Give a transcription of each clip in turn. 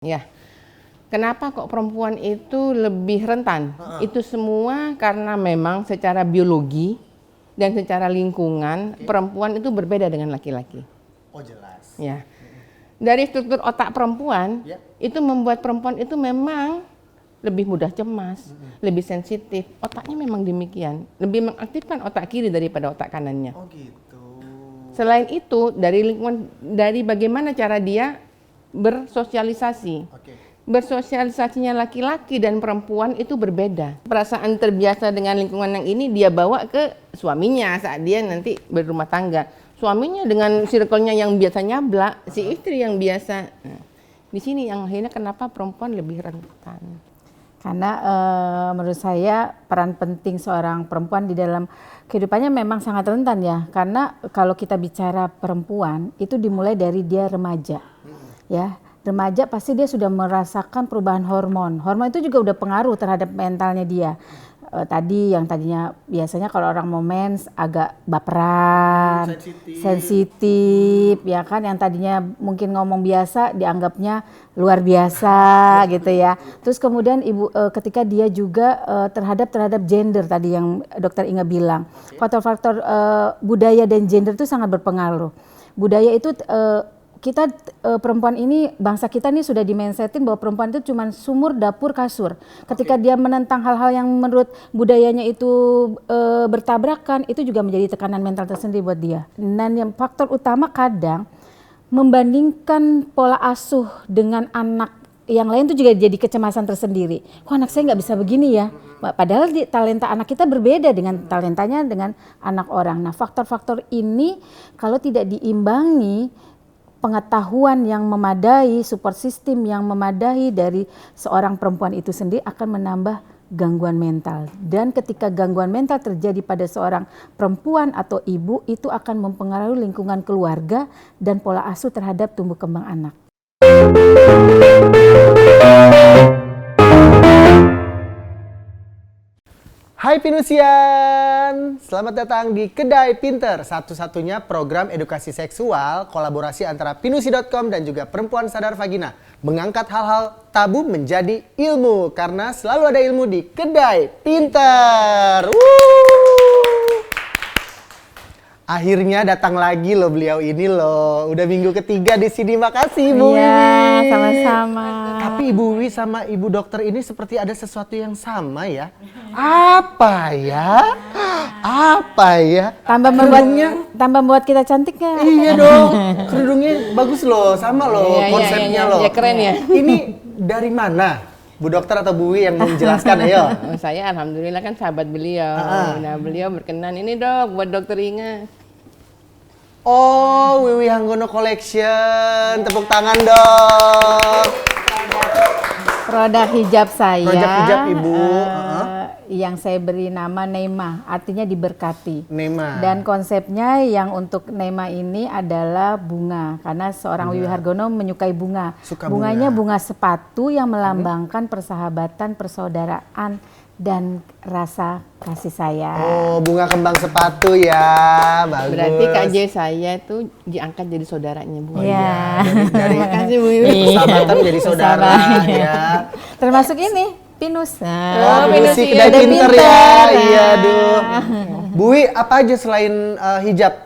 Ya, kenapa kok perempuan itu lebih rentan? Itu semua karena memang secara biologi dan secara lingkungan perempuan itu berbeda dengan laki-laki. Oh jelas. Ya, dari struktur otak perempuan itu membuat perempuan itu memang lebih mudah cemas, lebih sensitif. Otaknya memang demikian, lebih mengaktifkan otak kiri daripada otak kanannya. Oh gitu. Selain itu, dari lingkungan, dari bagaimana cara dia bersosialisasi. Bersosialisasinya laki-laki dan perempuan itu berbeda. Perasaan terbiasa dengan lingkungan yang ini dia bawa ke suaminya saat dia nanti berumah tangga. Suaminya dengan circle-nya yang biasa nyablak, si istri yang biasa. Nah, di sini yang akhirnya kenapa perempuan lebih rentan. Karena menurut saya peran penting seorang perempuan di dalam kehidupannya memang sangat rentan ya. Karena kalau kita bicara perempuan itu dimulai dari dia remaja, ya. Remaja pasti dia sudah merasakan perubahan hormon. Hormon itu juga udah pengaruh terhadap mentalnya dia. Tadi yang tadinya biasanya kalau orang mau mens agak baperan, sensitif, ya kan, yang tadinya mungkin ngomong biasa dianggapnya luar biasa gitu ya. Terus kemudian ibu ketika dia juga terhadap gender tadi yang Dokter Inga bilang, faktor-faktor budaya dan gender itu sangat berpengaruh. Budaya itu kita perempuan ini, bangsa kita ini sudah di-mindsetin bahwa perempuan itu cuma sumur, dapur, kasur. Ketika dia menentang hal-hal yang menurut budayanya itu bertabrakan, itu juga menjadi tekanan mental tersendiri buat dia. Dan yang faktor utama kadang membandingkan pola asuh dengan anak yang lain itu juga jadi kecemasan tersendiri. Kok anak saya nggak bisa begini ya? Padahal talenta anak kita berbeda dengan talentanya dengan anak orang. Nah, faktor-faktor ini kalau tidak diimbangi, pengetahuan yang memadai, support system yang memadai dari seorang perempuan itu sendiri akan menambah gangguan mental. Dan ketika gangguan mental terjadi pada seorang perempuan atau ibu, itu akan mempengaruhi lingkungan keluarga dan pola asuh terhadap tumbuh kembang anak. Hai Pinusian, selamat datang di Kedai Pinter, satu-satunya program edukasi seksual kolaborasi antara Pinusi.com dan juga Perempuan Sadar Vagina, mengangkat hal-hal tabu menjadi ilmu karena selalu ada ilmu di Kedai Pinter. Akhirnya datang lagi loh beliau ini loh, udah minggu ketiga di sini, makasih Ibu Wiwi. Iya, sama-sama. Tapi Ibu Wiwi sama Ibu Dokter ini seperti ada sesuatu yang sama ya. Apa ya? Apa ya? Tambah membuat kita cantik ya. Iya dong, kerudungnya bagus loh, sama loh konsepnya loh. Ya keren ya. Ini dari mana? Bu Dokter atau Bu Wiwi yang menjelaskan ayo. Saya alhamdulillah kan sahabat beliau. Nah, beliau berkenan ini Dok buat Dokter Inga. Oh, Wiwi Hanggono Collection. Tepuk tangan dong. Produk hijab saya. Produk hijab Ibu. Yang saya beri nama Neema, artinya diberkati. Neema. Dan konsepnya yang untuk Neema ini adalah bunga, karena seorang Wiwi Hargono menyukai bunga. Bunganya bunga sepatu yang melambangkan persahabatan, persaudaraan, dan rasa kasih sayang. Oh, bunga kembang sepatu ya, bagus. Berarti KJ saya tuh diangkat jadi saudaranya Bu. Iya. Terima kasih Bu Wiwi. Persahabatan jadi saudara ya. Termasuk ini. Pinus. Oh, Pinusi Kedai Pinter ya. Iya, aduh. Bu Wi, apa aja selain hijab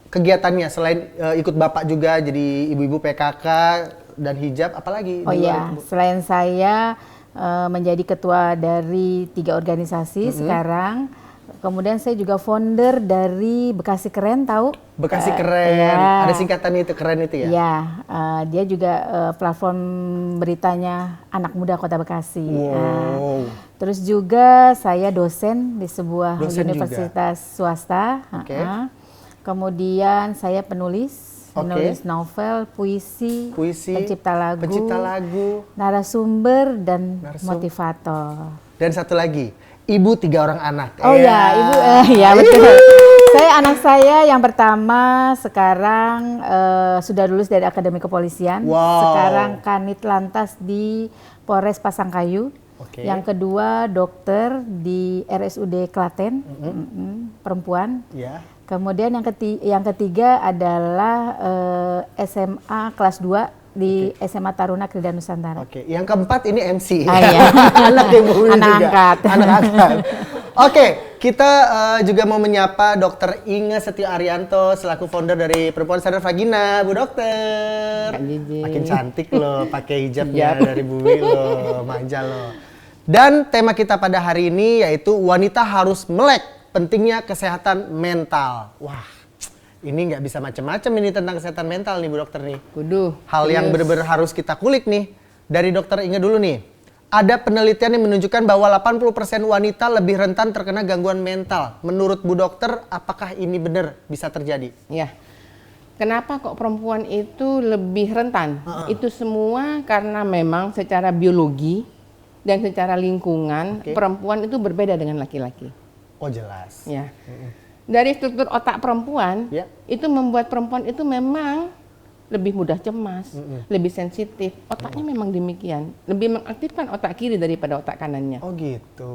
kegiatannya? Selain ikut Bapak juga jadi ibu-ibu PKK dan hijab, apalagi? Oh iya, selain saya menjadi ketua dari 3 organisasi sekarang. Kemudian saya juga founder dari Bekasi Keren, tahu? Bekasi Keren, ya. Ada singkatannya itu, keren itu ya? Iya, dia juga platform beritanya Anak Muda Kota Bekasi. Wow. Terus juga saya dosen di sebuah universitas swasta. Kemudian saya penulis novel, puisi, pencipta lagu, narasumber, dan motivator. Dan satu lagi, ibu 3 orang anak. Oh ya, ibu, ya betul. Anak saya yang pertama sekarang sudah lulus dari Akademi Kepolisian. Sekarang Kanit Lantas di Polres Pasangkayu. Yang kedua dokter di RSUD Klaten, perempuan. Kemudian yang ketiga adalah SMA kelas 2 di SMA Taruna Krida Nusantara. Oke, yang keempat ini MC. Iya. Anak yang Buwi Anak juga. angkat. Anak angkat. Oke, kita juga mau menyapa Dr. Inge Setio Arianto selaku founder dari Perempuan Sadar Vagina, Bu Dokter. Kak Gigi. Makin cantik loh, pakai hijabnya dari Buwi loh, manja loh. Dan tema kita pada hari ini yaitu wanita harus melek, pentingnya kesehatan mental. Wah, ini nggak bisa macam-macam ini tentang kesehatan mental nih Bu Dokter nih. Kudu. Hal yang benar-benar harus kita kulik nih. Dari Dokter Inge dulu nih. Ada penelitian yang menunjukkan bahwa 80% wanita lebih rentan terkena gangguan mental. Menurut Bu Dokter, apakah ini benar bisa terjadi? Ya. Kenapa kok perempuan itu lebih rentan? Itu semua karena memang secara biologi dan secara lingkungan perempuan itu berbeda dengan laki-laki. Oh jelas. Ya. Dari struktur otak perempuan itu membuat perempuan itu memang lebih mudah cemas, lebih sensitif. Otaknya memang demikian, lebih mengaktifkan otak kiri daripada otak kanannya. Oh gitu.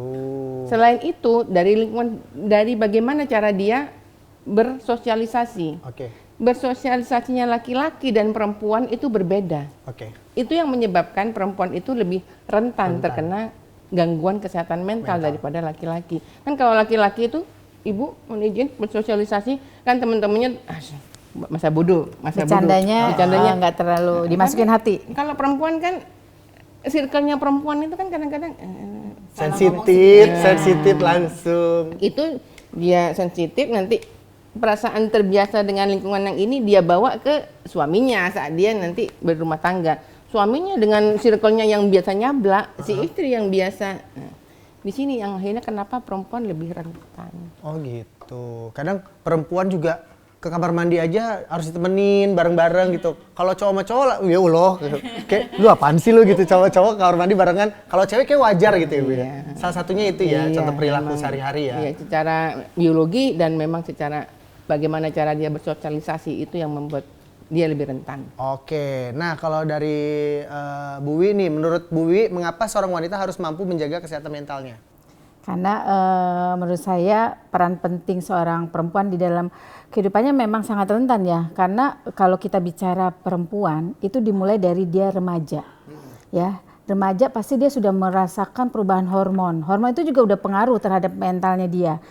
Selain itu dari lingkungan, dari bagaimana cara dia bersosialisasi. Bersosialisasinya laki-laki dan perempuan itu berbeda. Itu yang menyebabkan perempuan itu lebih rentan terkena gangguan kesehatan mental daripada laki-laki. Kan kalau laki-laki itu, ibu mohon izin bersosialisasi, kan teman-temannya masa bodoh, Bercandanya nggak terlalu dimasukin hati. Kalau perempuan kan, circle-nya perempuan itu kan kadang-kadang sensitif langsung. Itu dia sensitif, nanti perasaan terbiasa dengan lingkungan yang ini dia bawa ke suaminya saat dia nanti berumah tangga. Suaminya dengan circle-nya yang biasa nyablak, si istri yang biasa. Nah, di sini yang akhirnya kenapa perempuan lebih rentan. Oh gitu. Kadang perempuan juga ke kamar mandi aja harus ditemenin bareng-bareng gitu. Kalau cowok sama cowok lah, ya Allah, kayak lu apaan sih lu gitu, cowok-cowok ke kamar mandi barengan. Kalau cewek kayak wajar gitu ya Bu ya. Salah satunya itu ya, contoh perilaku sehari-hari ya. Iya, secara biologi dan memang secara bagaimana cara dia bersosialisasi itu yang membuat dia lebih rentan. Oke, nah kalau dari Bu Wi nih, menurut Bu Wi mengapa seorang wanita harus mampu menjaga kesehatan mentalnya? Karena menurut saya peran penting seorang perempuan di dalam kehidupannya memang sangat rentan ya. Karena kalau kita bicara perempuan itu dimulai dari dia remaja, ya. Remaja pasti dia sudah merasakan perubahan hormon. Hormon itu juga udah pengaruh terhadap mentalnya dia.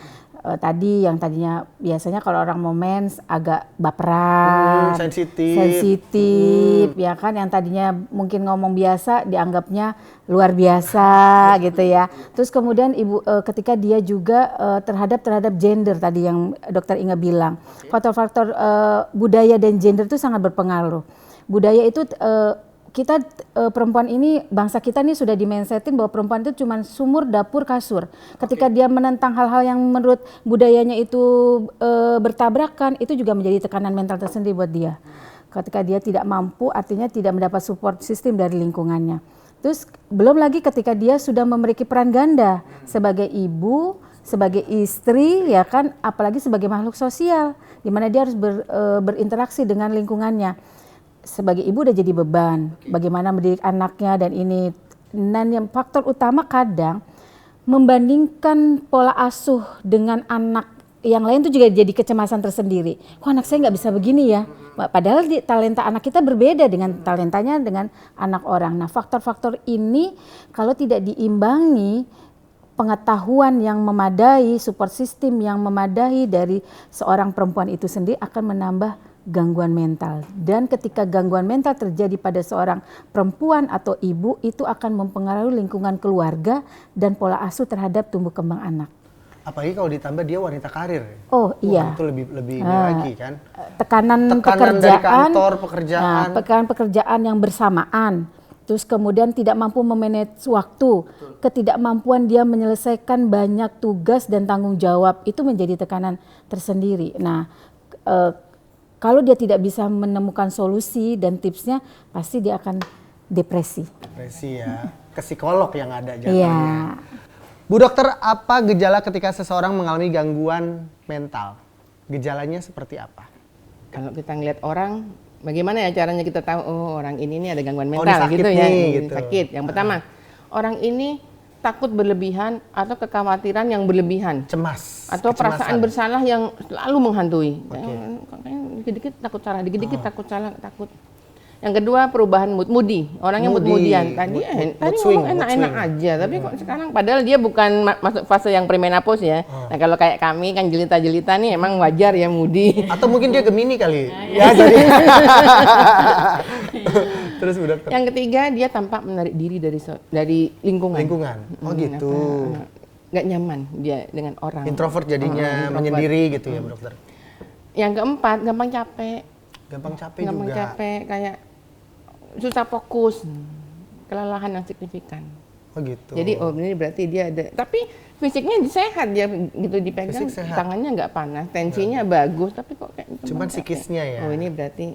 Tadi yang tadinya biasanya kalau orang mau mens agak baperan, sensitif, ya kan, yang tadinya mungkin ngomong biasa dianggapnya luar biasa gitu ya. Terus kemudian ketika dia juga terhadap gender tadi yang Dokter Inge bilang, faktor-faktor budaya dan gender itu sangat berpengaruh. Budaya itu kita perempuan ini, bangsa kita ini sudah dimensetin bahwa perempuan itu cuma sumur, dapur, kasur. Ketika dia menentang hal-hal yang menurut budayanya itu bertabrakan, itu juga menjadi tekanan mental tersendiri buat dia. Ketika dia tidak mampu, artinya tidak mendapat support sistem dari lingkungannya. Terus belum lagi ketika dia sudah memiliki peran ganda sebagai ibu, sebagai istri, ya kan, apalagi sebagai makhluk sosial, di mana dia harus berinteraksi dengan lingkungannya. Sebagai ibu udah jadi beban, bagaimana mendidik anaknya dan ini. Dan yang faktor utama kadang membandingkan pola asuh dengan anak yang lain itu juga jadi kecemasan tersendiri. Kok anak saya nggak bisa begini ya? Padahal talenta anak kita berbeda dengan talentanya dengan anak orang. Nah, faktor-faktor ini kalau tidak diimbangi, pengetahuan yang memadai, support system yang memadai dari seorang perempuan itu sendiri akan menambah gangguan mental. Dan ketika gangguan mental terjadi pada seorang perempuan atau ibu, itu akan mempengaruhi lingkungan keluarga dan pola asuh terhadap tumbuh kembang anak. Apalagi kalau ditambah dia wanita karir. Oh iya. Itu lebih lagi kan. Tekanan pekerjaan dari kantor, pekerjaan. Tekanan pekerjaan yang bersamaan. Terus kemudian tidak mampu memanage waktu. Ketidakmampuan dia menyelesaikan banyak tugas dan tanggung jawab itu menjadi tekanan tersendiri. Nah, kalau dia tidak bisa menemukan solusi dan tipsnya, pasti dia akan depresi. Depresi ya, ke psikolog yang ada jatuhnya. Iya. Bu Dokter, apa gejala ketika seseorang mengalami gangguan mental? Gejalanya seperti apa? Kalau kita ngeliat orang, bagaimana ya caranya kita tahu, oh orang ini ada gangguan mental sakit gitu nih, ya, gitu. Sakit. Yang pertama, orang ini takut berlebihan atau kekhawatiran yang berlebihan. Cemas. Atau perasaan bersalah yang selalu menghantui. Okay. Dikit-dikit takut salah, dikit-dikit takut salah, takut. Yang kedua perubahan moody. Orangnya mood-moodian. Tadi mood swing, ngomong enak-enak aja, tapi kok sekarang padahal dia bukan masuk fase yang premenopause ya. Nah, kalau kayak kami kan jelita-jelita nih emang wajar ya moody. Atau mungkin dia Gemini kali. Ya, jadi. Terus Bu Dokter. Yang ketiga dia tampak menarik diri dari lingkungan. Oh gitu. Nggak nyaman dia dengan orang. Introvert jadinya, menyendiri gitu ya Bu Dokter. Yang keempat gampang capek. Gampang Gampang juga. capek, kayak susah fokus, kelelahan yang signifikan. Oh gitu. Jadi ini berarti dia ada, tapi fisiknya sehat dia gitu dipegang, Fisik sehat. tangannya nggak panas, tensinya bagus, tapi kok kayak Cuman capek. psikisnya ya. Oh ini berarti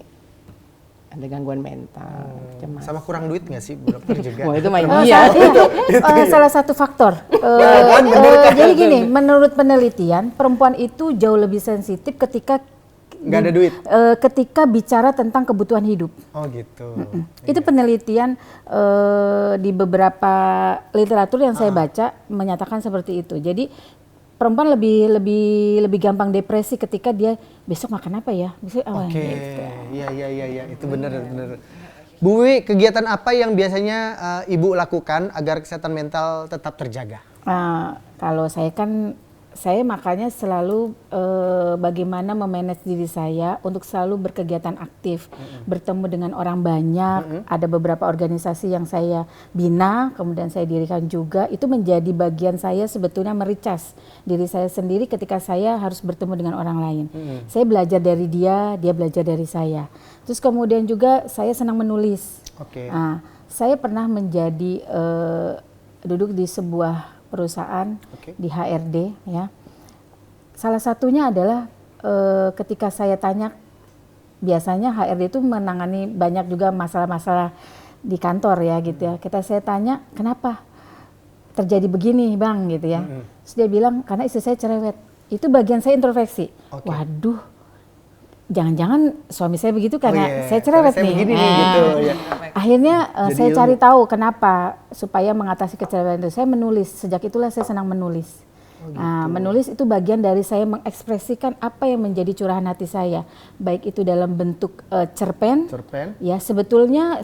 ada gangguan mental, cemas. Sama kurang duit nggak sih Bu Dokter juga? Wah itu main Oh, dia. salah satu faktor. Jadi gini, menurut penelitian, perempuan itu jauh lebih sensitif ketika Nggak ada duit. ketika bicara tentang kebutuhan hidup. Oh gitu. Itu penelitian di beberapa literatur yang saya baca menyatakan seperti itu. Jadi perempuan lebih gampang depresi ketika dia besok makan apa ya? Besok apa? Oke. Gitu. Iya, itu benar. Bu Wi, kegiatan apa yang biasanya Ibu lakukan agar kesehatan mental tetap terjaga? Kalau saya makanya selalu bagaimana memanage diri saya untuk selalu berkegiatan aktif, bertemu dengan orang banyak. Ada beberapa organisasi yang saya bina, kemudian saya dirikan juga. Itu menjadi bagian saya sebetulnya mericas diri saya sendiri ketika saya harus bertemu dengan orang lain. Saya belajar dari dia belajar dari saya. Terus kemudian juga saya senang menulis. Oke. Saya pernah menjadi duduk di sebuah perusahaan di HRD ya. Salah satunya adalah ketika saya tanya, biasanya HRD itu menangani banyak juga masalah-masalah di kantor ya gitu ya. Kita saya tanya, kenapa terjadi begini Bang gitu ya. Terus dia bilang karena istri saya cerewet. Itu bagian saya introspeksi. Waduh, jangan-jangan suami saya begitu karena saya cerewet nih. Begini nih, gitu, ya. Akhirnya saya cari tahu kenapa supaya mengatasi kecerewetan itu. Saya menulis, sejak itulah saya senang menulis. Menulis itu bagian dari saya mengekspresikan apa yang menjadi curahan hati saya, baik itu dalam bentuk cerpen. Ya sebetulnya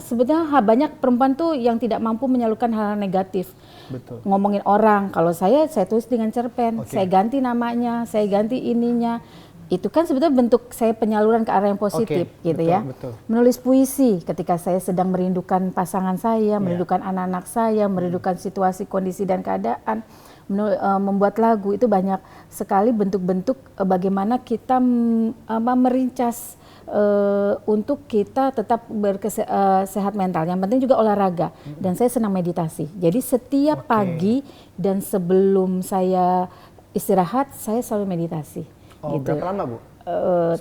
banyak perempuan tuh yang tidak mampu menyalurkan hal negatif. Betul. Ngomongin orang, kalau saya tulis dengan cerpen, saya ganti namanya, saya ganti ininya. Itu kan sebetulnya bentuk saya penyaluran ke arah yang positif gitu betul, ya. Betul. Menulis puisi ketika saya sedang merindukan pasangan saya, merindukan anak-anak saya, merindukan situasi, kondisi dan keadaan. Membuat lagu itu banyak sekali bentuk-bentuk bagaimana kita merincas untuk kita tetap sehat mental. Yang penting juga olahraga dan saya senang meditasi. Jadi setiap pagi dan sebelum saya istirahat saya selalu meditasi. Gitu. Berapa lama Bu?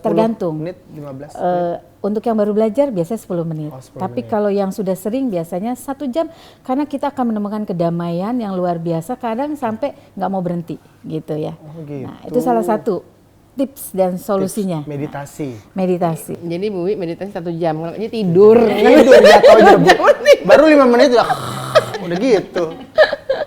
Tergantung. 10 menit, 15 menit? Untuk yang baru belajar biasanya 10 menit. 10 Tapi menit. kalau yang sudah sering biasanya 1 jam karena kita akan menemukan kedamaian yang luar biasa. Kadang sampai nggak mau berhenti gitu ya. Gitu. Nah itu salah satu tips dan solusinya. Meditasi. Jadi Bu Wi meditasi 1 jam, kalau ini tidur. Tidur jatuhnya Bu. Baru 5 menit udah gitu.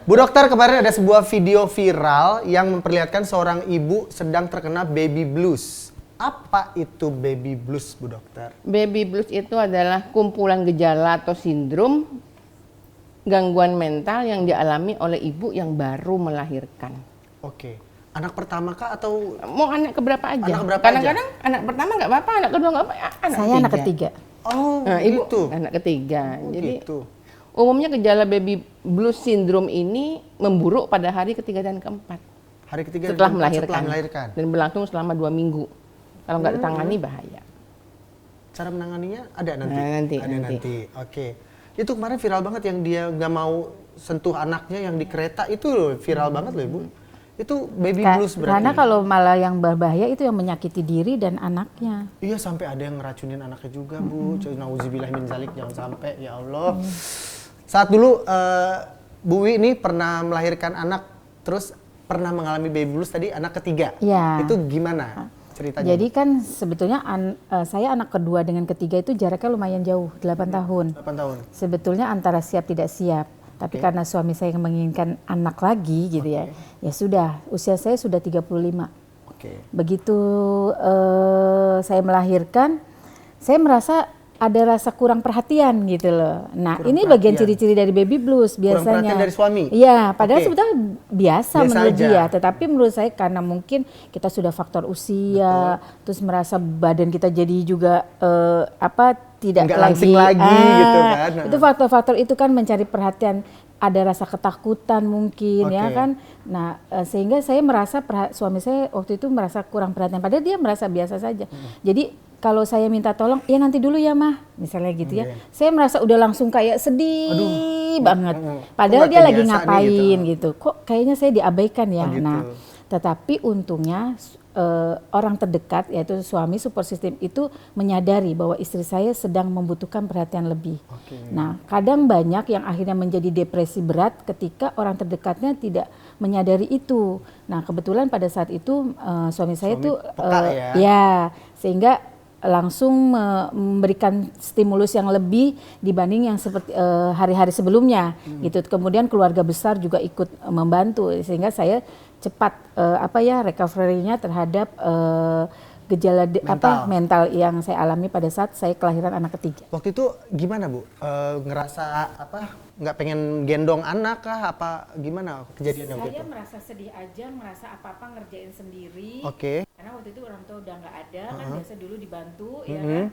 Bu Dokter, kemarin ada sebuah video viral yang memperlihatkan seorang ibu sedang terkena baby blues. Apa itu baby blues, Bu Dokter? Baby blues itu adalah kumpulan gejala atau sindrom gangguan mental yang dialami oleh ibu yang baru melahirkan. Oke. Anak pertama kah atau Mau anak keberapa aja? Anak keberapa Kadang-kadang anak pertama nggak apa-apa, anak kedua nggak apa-apa. Saya anak ketiga. Oh, Nah, ibu gitu. anak ketiga. Jadi Gitu. umumnya gejala baby blues syndrome ini memburuk pada hari ketiga dan keempat Hari ketiga setelah dan melahirkan. melahirkan. Dan berlangsung selama 2 minggu. Kalau nggak ditangani bahaya. Cara menanganinya ada nanti. Nah, nanti. Oke. Itu kemarin viral banget yang dia nggak mau sentuh anaknya yang di kereta itu loh, viral banget loh Ibu. Itu baby blues berarti. Karena kalau malah yang berbahaya itu yang menyakiti diri dan anaknya. Iya, sampai ada yang ngeracunin anaknya juga Bu. Nauzubillah min zalik, jangan sampai ya Allah. Saat dulu Bu Wi ini pernah melahirkan anak, terus pernah mengalami baby blues tadi anak ketiga. Ya. Itu gimana ceritanya? Jadi kan sebetulnya saya anak kedua dengan ketiga itu jaraknya lumayan jauh, 8 tahun. 8 tahun. Sebetulnya antara siap tidak siap. Tapi karena suami saya menginginkan anak lagi gitu ya. Ya sudah, usia saya sudah 35. Oke. Begitu saya melahirkan, saya merasa ada rasa kurang perhatian gitu loh. Nah, Kurang ini bagian perhatian. ciri-ciri dari baby blues biasanya. Kurang perhatian dari suami? Iya, padahal Oke. sebetulnya biasa Biasa menurut aja. dia. Tetapi menurut saya karena mungkin kita sudah faktor usia, terus merasa badan kita jadi juga tidak Nggak langsing lagi gitu kan. Itu faktor-faktor itu kan mencari perhatian, ada rasa ketakutan mungkin ya Oke. kan. Nah, sehingga saya merasa suami saya waktu itu merasa kurang perhatian, padahal dia merasa biasa saja. Jadi kalau saya minta tolong, ya nanti dulu ya mah, misalnya gitu ya. Saya merasa udah langsung kayak sedih banget. Padahal nggak dia lagi kebiasaan nih ngapain gitu. Kok kayaknya saya diabaikan ya. Oh, gitu. Nah, tetapi untungnya orang terdekat yaitu suami support system itu menyadari bahwa istri saya sedang membutuhkan perhatian lebih. Nah, kadang banyak yang akhirnya menjadi depresi berat ketika orang terdekatnya tidak menyadari itu. Nah, kebetulan pada saat itu suami saya tuh peka sehingga langsung memberikan stimulus yang lebih dibanding yang seperti hari-hari sebelumnya gitu. Kemudian keluarga besar juga ikut membantu sehingga saya cepat recovery-nya terhadap gejala mental yang saya alami pada saat saya kelahiran anak ketiga. Waktu itu gimana Bu? Ngerasa nggak pengen gendong anak kah? Apa gimana kejadiannya waktu itu? Saya merasa sedih aja, merasa apa-apa ngerjain sendiri. Oke. Karena waktu itu orang tua udah nggak ada, kan biasa dulu dibantu ya kan.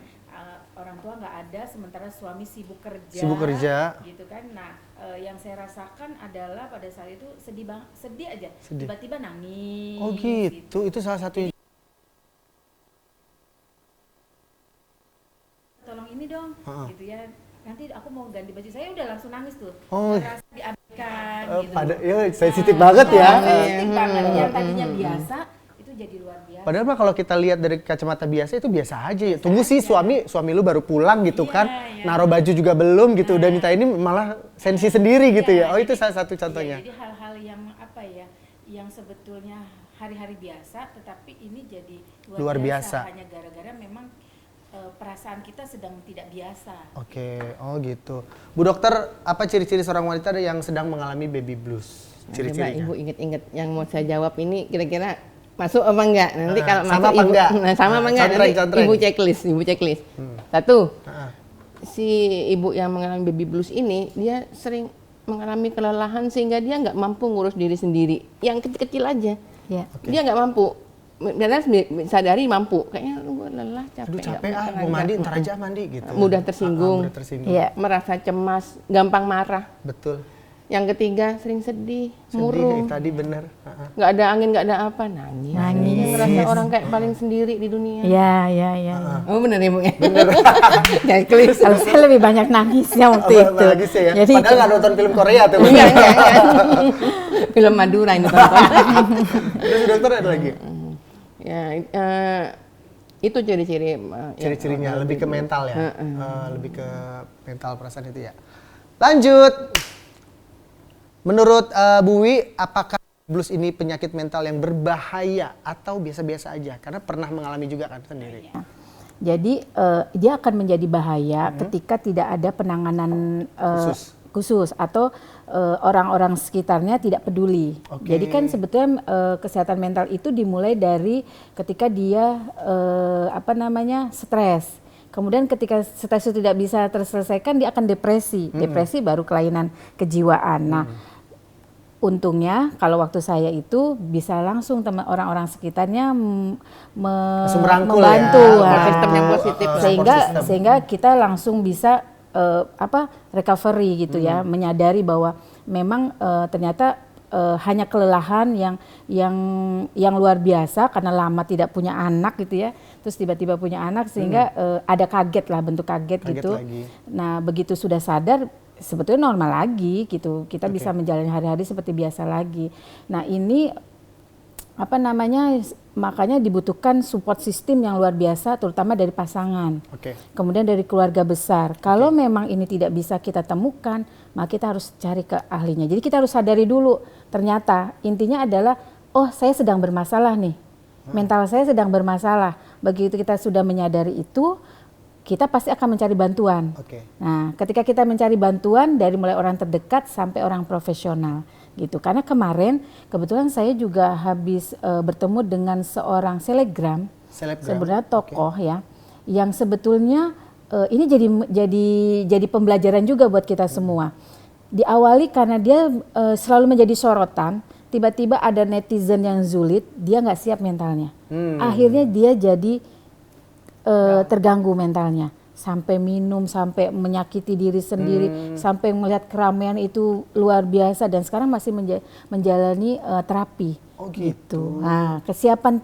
Orang tua nggak ada, sementara suami sibuk kerja. Sibuk kerja. Gitu kan. Nah, yang saya rasakan adalah pada saat itu sedih aja. Tiba-tiba nangis. Oh gitu. Itu salah satunya. Tolong ini dong, gitu ya. Nanti aku mau ganti baju, saya udah langsung nangis tuh. Oh. Merasa diabaikan gitu. Sensitif banget ya. Sensitif banget. Yang tadinya biasa itu jadi luar biasa. Padahal mah kalau kita lihat dari kacamata biasa itu biasa aja ya. Tunggu sih suami lu baru pulang gitu kan. Naruh baju juga belum gitu. Udah minta ini malah sensi sendiri gitu ya. Oh itu salah satu contohnya. Jadi hal-hal yang yang sebetulnya hari-hari biasa, tetapi ini jadi luar biasa. Hanya gara-gara memang perasaan kita sedang tidak biasa. Oke, oh gitu. Bu dokter, apa ciri-ciri seorang wanita yang sedang mengalami baby blues? Ciri-cirinya. Coba Ibu inget-inget yang mau saya jawab ini kira-kira masuk apa enggak? Nanti kalau sama masuk apa Ibu, enggak? sama apa enggak? Nanti Contreng. Ibu checklist. Satu, si ibu yang mengalami baby blues ini dia sering mengalami kelelahan sehingga dia nggak mampu ngurus diri sendiri. Yang kecil-kecil aja, dia nggak mampu. Karena sadari mampu, kayaknya gue lelah, capek. Aduh capek mau mandi, ntar aja mandi gitu. Mudah tersinggung, merasa cemas, gampang marah. Betul. Yang ketiga sering sedih murung. Tadi bener. Nggak ada angin, nggak ada apa, nangis. Ngerasa orang kayak paling sendiri di dunia. Iya. Oh bener ya Bu ya? Bener. Checklist. Kalau saya lebih banyak nangisnya waktu itu. Nangis ya? Jadi, padahal nggak nonton film Korea tuh. Enggak. Film Madura ini tonton. Terus dokter ada lagi? Ya, itu ciri-ciri. Ciri-cirinya lebih ke mental ya? Lebih ke mental perasaan itu ya. Lanjut. Menurut Bu Wi, apakah blues ini penyakit mental yang berbahaya atau biasa-biasa aja? Karena pernah mengalami juga kan sendiri. Jadi dia akan menjadi bahaya ketika tidak ada penanganan khusus atau orang-orang sekitarnya tidak peduli. Jadi kan sebetulnya kesehatan mental itu dimulai dari ketika dia stres. Kemudian ketika stres itu tidak bisa terselesaikan, dia akan depresi. Depresi baru kelainan kejiwaan. Nah, untungnya kalau waktu saya itu bisa langsung orang-orang sekitarnya membantu sistem yang positif, sehingga kita langsung bisa recovery gitu ya, menyadari bahwa memang ternyata hanya kelelahan yang luar biasa karena lama tidak punya anak gitu ya, terus tiba-tiba punya anak sehingga ada kaget lah, bentuk kaget gitu. Lagi. Nah begitu sudah sadar sebetulnya normal lagi gitu, kita bisa menjalani hari-hari seperti biasa lagi. Nah ini makanya dibutuhkan support system yang luar biasa, terutama dari pasangan, kemudian dari keluarga besar. Kalau memang ini tidak bisa kita temukan, maka kita harus cari ke ahlinya. Jadi kita harus sadari dulu, ternyata intinya adalah, oh saya sedang bermasalah nih, mental saya sedang bermasalah. Begitu kita sudah menyadari itu, kita pasti akan mencari bantuan. Nah, ketika kita mencari bantuan dari mulai orang terdekat sampai orang profesional. Gitu. Karena kemarin kebetulan saya juga habis bertemu dengan seorang selebgram. Sebenarnya tokoh ya, yang sebetulnya ini jadi pembelajaran juga buat kita semua. Diawali karena dia selalu menjadi sorotan, tiba-tiba ada netizen yang julid, dia nggak siap mentalnya. Akhirnya dia jadi terganggu mentalnya, sampai minum, sampai menyakiti diri sendiri, sampai melihat keramaian itu luar biasa, dan sekarang masih menjalani terapi. Oh gitu. Nah, kesiapan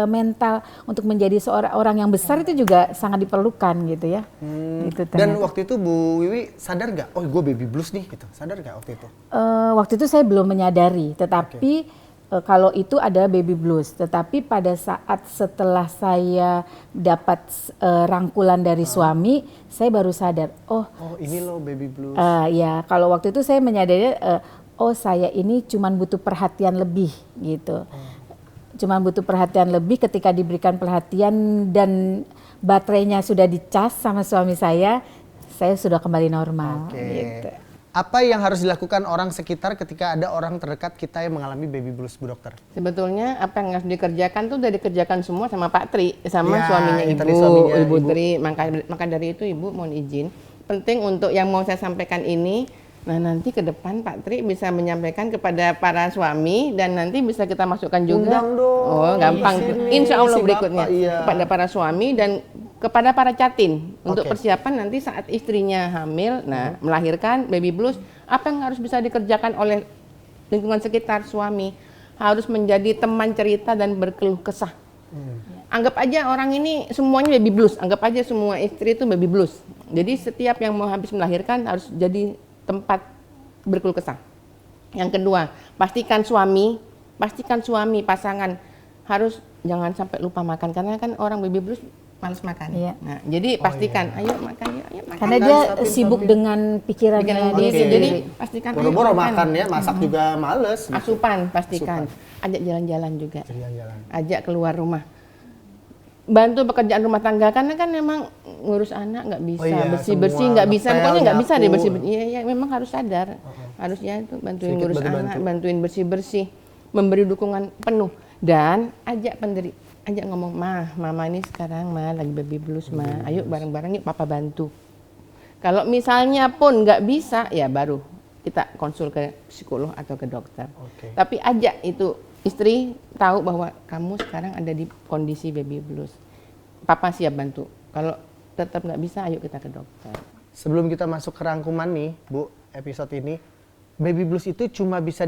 mental untuk menjadi seorang orang yang besar itu juga sangat diperlukan gitu ya. Gitu, dan waktu itu Bu Wiwi sadar nggak? Oh, gue baby blues nih gitu. Sadar nggak waktu itu? Waktu itu saya belum menyadari, tetapi kalau itu ada baby blues. Tetapi pada saat setelah saya dapat rangkulan dari suami, saya baru sadar, oh ini loh baby blues. Ya, kalau waktu itu saya menyadari, oh saya ini cuman butuh perhatian lebih gitu. Cuman butuh perhatian lebih, ketika diberikan perhatian dan baterainya sudah dicas sama suami saya sudah kembali normal. Gitu. Apa yang harus dilakukan orang sekitar ketika ada orang terdekat kita yang mengalami baby blues, Bu Dokter? Sebetulnya apa yang harus dikerjakan tuh udah dikerjakan semua sama Pak Tri, sama Ya, suaminya Ibu. Ibu Tri. Maka dari itu Ibu mohon izin, penting untuk yang mau saya sampaikan ini, nah nanti ke depan Pak Tri bisa menyampaikan kepada para suami dan nanti bisa kita masukkan juga. Undang dong. Oh gampang, insya Allah berikutnya Bapak, kepada para suami dan kepada para catin untuk persiapan nanti saat istrinya hamil, melahirkan baby blues, apa yang harus bisa dikerjakan oleh lingkungan sekitar suami, harus menjadi teman cerita dan berkeluh kesah. Anggap aja orang ini semuanya baby blues, anggap aja semua istri itu baby blues. Jadi setiap yang mau habis melahirkan harus jadi tempat berkeluh kesah. Yang kedua, pastikan suami pasangan harus jangan sampai lupa makan, karena kan orang baby blues malas makan. Iya. Nah, jadi pastikan, ayo makan, ayo makan. Karena dia sibuk dengan pikirannya dia Jadi sendiri. pastikan Boro-boro makan ya, masak juga males. Asupan pastikan. Ajak jalan-jalan juga. Jalan-jalan. Ajak keluar rumah. Bantu pekerjaan rumah tangga, karena kan memang ngurus anak nggak bisa, bersih-bersih nggak bisa, pokoknya nggak bisa deh bersih-bersih. Iya, memang harus sadar. Harusnya itu bantuin ngurus anak, bantuin bersih-bersih, memberi dukungan penuh, dan ajak ngomong, mama ini sekarang lagi baby blues, ayo bareng-bareng yuk papa bantu. Kalau misalnya pun nggak bisa, ya baru kita konsul ke psikolog atau ke dokter. Tapi ajak itu istri tahu bahwa kamu sekarang ada di kondisi baby blues. Papa siap bantu. Kalau tetap nggak bisa, ayo kita ke dokter. Sebelum kita masuk ke rangkuman nih, Bu, episode ini, baby blues itu cuma bisa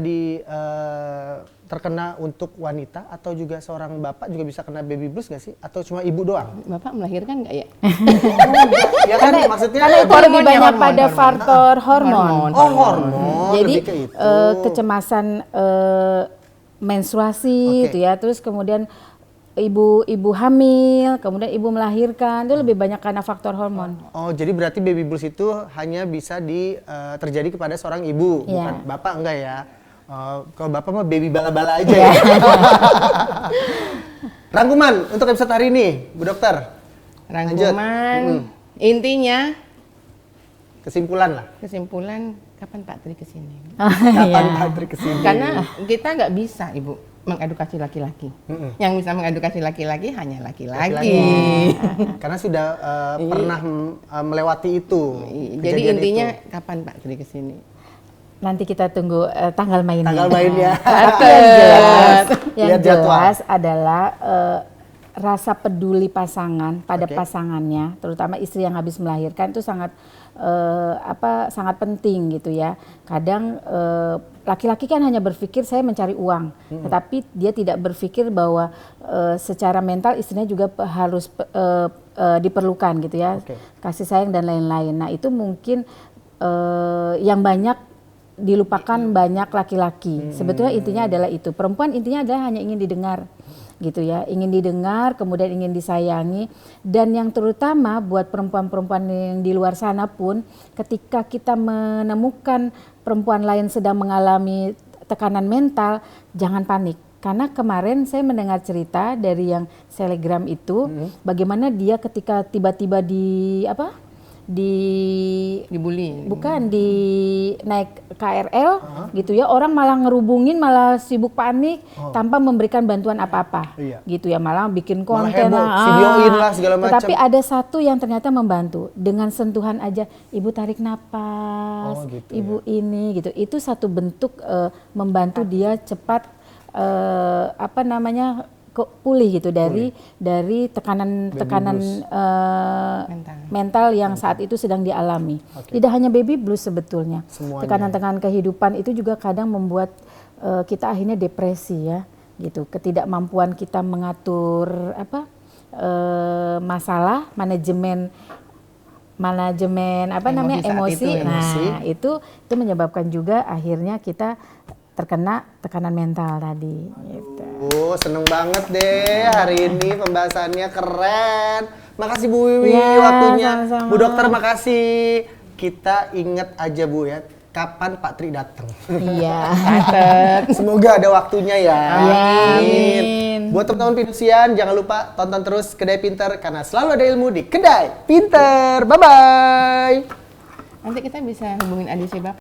terkena untuk wanita atau juga seorang bapak juga bisa kena baby blues nggak sih? Atau cuma ibu doang? Bapak melahirkan nggak ya? Ya kan, maksudnya Karena itu lebih banyak hormon, pada faktor hormon. Oh, hormon. Jadi lebih ke itu. kecemasan menstruasi itu ya, terus kemudian ibu hamil, kemudian ibu melahirkan, itu lebih banyak karena faktor hormon. Oh, jadi berarti baby blues itu hanya bisa terjadi kepada seorang ibu, bukan bapak enggak ya? Kalau bapak mah baby bala-bala aja ya. Rangkuman untuk episode hari ini, Bu Dokter. Rangkuman, intinya kesimpulan, kapan Pak Tri kesini? Kapan Pak Tri kesini? Karena kita nggak bisa, Ibu, mengedukasi laki-laki. Yang bisa mengedukasi laki-laki hanya laki-laki. Karena sudah pernah melewati itu. Jadi intinya kapan Pak Tri kesini? Nanti kita tunggu tanggal mainnya. Tanggal mainnya. Tapi yang jelas adalah rasa peduli pasangan pada pasangannya, terutama istri yang habis melahirkan itu sangat sangat penting gitu ya. Kadang laki-laki kan hanya berpikir saya mencari uang, tetapi dia tidak berpikir bahwa secara mental istrinya juga harus diperlukan gitu ya, kasih sayang dan lain-lain. Nah itu mungkin yang banyak dilupakan banyak laki-laki. Sebetulnya intinya adalah itu. Perempuan intinya adalah hanya ingin didengar gitu ya, ingin didengar, kemudian ingin disayangi. Dan yang terutama buat perempuan-perempuan yang di luar sana pun, ketika kita menemukan perempuan lain sedang mengalami tekanan mental, jangan panik. Karena kemarin saya mendengar cerita dari yang selegram itu, bagaimana dia ketika tiba-tiba dibully. bukan di naik KRL gitu ya, orang malah ngerubungin, malah sibuk panik tanpa memberikan bantuan apa-apa. Iya. Gitu ya, malah bikin Malah konten heboh, videoin lah segala macam. Tetapi ada satu yang ternyata membantu dengan sentuhan aja, ibu tarik napas, gitu ibu ini gitu. Itu satu bentuk membantu dia cepat pulih gitu dari tekanan mental yang saat itu sedang dialami. Tidak hanya baby blues sebetulnya. Semuanya. Tekanan-tekanan kehidupan itu juga kadang membuat kita akhirnya depresi ya, gitu. Ketidakmampuan kita mengatur masalah, manajemen emosi. Nah, itu menyebabkan juga akhirnya kita terkena tekanan mental tadi gitu. Seneng banget deh hari ini pembahasannya keren. Makasih Bu Wiwi Ya, waktunya. sama-sama. Bu Dokter makasih. Kita inget aja Bu ya, kapan Pak Tri datang. Iya. Semoga ada waktunya ya. Amin. Buat teman-teman Pinusian, jangan lupa tonton terus Kedai Pinter karena selalu ada ilmu di Kedai Pinter. Bye bye. Nanti kita bisa hubungin adik saya Bapak.